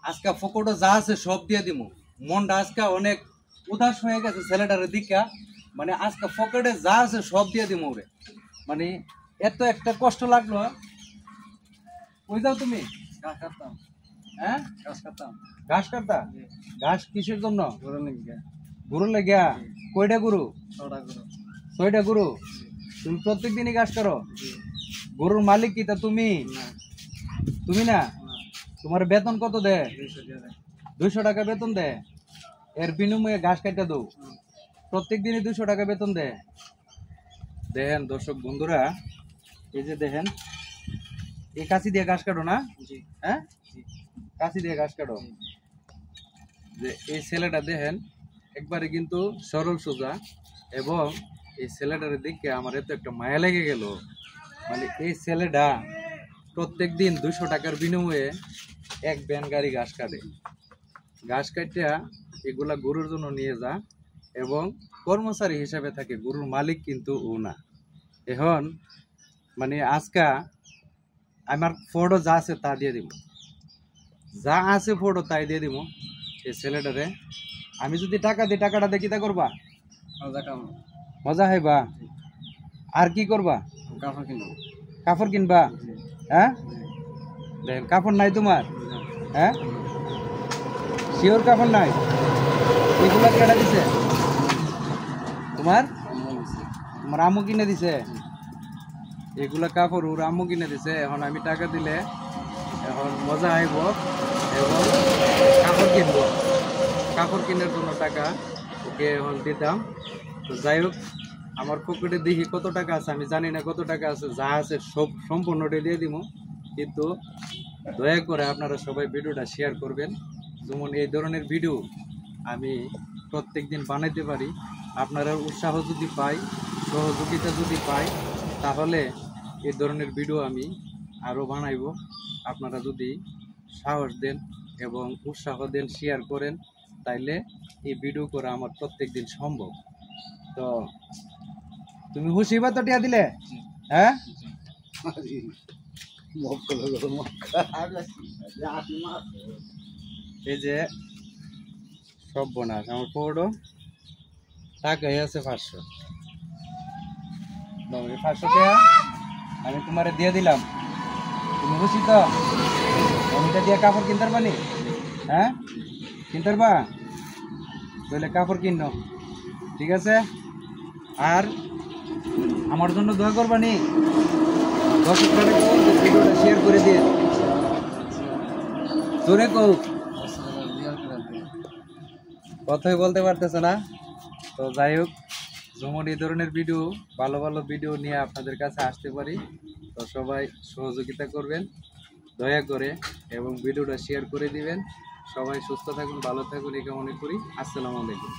আজকে ফকটে যা আছে সব দিয়ে দিমু। মনটা আজকে অনেক উদাস হয়ে গেছে ছেলেটার দিকা, মানে আজকে ফকেটে যা আছে সব দিয়ে দিমু ওরে। মানে এত একটা কষ্ট লাগলো। কই যাও তুমি? ঘাস কাটতাম। হ্যাঁ, ঘাস কাটতাম। ঘাস কাটতা? ঘাস কিসের জন্য? গরুর লেগে। গরুর লেগিয়া? কয়টা গরু? 6টা গরু। 6টা গরু? তুমি প্রত্যেক দিনই ঘাস কাটো? জি। গরুর মালিক কি তা তুমি? না। তুমি না? না। তোমার বেতন কত দেয়? 200 দিয়ে দেয়। 200 টাকা বেতন দেয়। এর বিনিময়ে ঘাস কাটা দাও। প্রত্যেক দিনই 200 টাকা বেতন দেয়। দেখেন দর্শক বন্ধুরা, এই যে দেখেন, এই কাঁচি দিয়ে ঘাস কাটো না? জি। হ্যাঁ, জি। কাঁচি দিয়ে ঘাস কাটো। যে এই ছেলেটা দেখেন একবারে কিন্তু সরল সোজা, এবং এই ছেলেটার দিকে আমার এত একটা মায়া লেগে গেল। মানে এই ছেলেটা প্রত্যেক দিন 200 টাকার বিনিময়ে এক ভ্যান গাড়ি ঘাস কাটে। ঘাস কাটিয়া এগুলা গরুর জন্য নিয়ে যা, এবং কর্মচারী হিসেবে থাকে, গরুর মালিক কিন্তু ও না। এখন মানে আজকা আমার ফটো যা আছে তা দিয়ে দিব, যা আছে ফটো তাই দিয়ে দিব এই ছেলেটারে। আমি যদি টাকা দিই, টাকাটা দিয়ে কিতা করবা? মজা কাম। মজা হইবা? আর কি করবা? কাপড় কিনবো। কাপড় কিনবা? হ্যাঁ, দেখেন কাপড় নাই তোমার? হ্যাঁ, শিওর কাপড় নাই? এগুলা কেটা দিছে? তোমার তোমার আম্মু কিনে দিছে? এগুলা কাপড় ওর আম্মু কিনে দিছে। এখন আমি টাকা দিলে এখন মজা আইব, এবং কাপড় কিনবো। কাপড় কেনার জন্য টাকা ওকে এখন দিতাম। তো যাই হোক, আমার পকেটে দেখি কত টাকা আছে, আমি জানি না কত টাকা আছে, যা আছে সব সম্পূর্ণটা দিয়ে দিব। কিন্তু দয়া করে আপনারা সবাই ভিডিওটা শেয়ার করবেন, যেমন এই ধরনের ভিডিও আমি প্রত্যেক দিন বানাইতে পারি। আপনারা উৎসাহ যদি পাই, সহযোগিতা যদি পাই, তাহলে এই ধরনের ভিডিও আমি আরও বানাইব। আপনারা যদি সাহস দেন এবং উৎসাহ দেন, শেয়ার করেন, তাইলে এই ভিডিও করা আমার প্রত্যেক দিন সম্ভব। তো তুমি খুশি বা তো টিয়া দিলে? হ্যাঁ, এই যে সব বোনাস আমার পড়ো টাকাই আছে 500। 500 টাকা আমি তোমারে দিয়ে দিলাম। তুমি খুশি তো? অমিটা দিয়ে কাপড় কিনতে পারবা নি? হ্যাঁ, কিনতে পারবা? তাহলে কাপড় কিনো, ঠিক আছে? আর আমার জন্য দোয়া করবা নি? ভিডিওটা শেয়ার করে দিয়ে জোরে কও। কথাই বলতে পারতেছে না। তো যাই হোক, যেমন এই ধরনের ভিডিও, ভালো ভালো ভিডিও নিয়ে আপনাদের কাছে আসতে পারি। তো সবাই সহযোগিতা করবেন দয়া করে, এবং ভিডিওটা শেয়ার করে দিবেন। সবাই সুস্থ থাকুন, ভালো থাকুন, এই কামনা করি। আসসালামু আলাইকুম।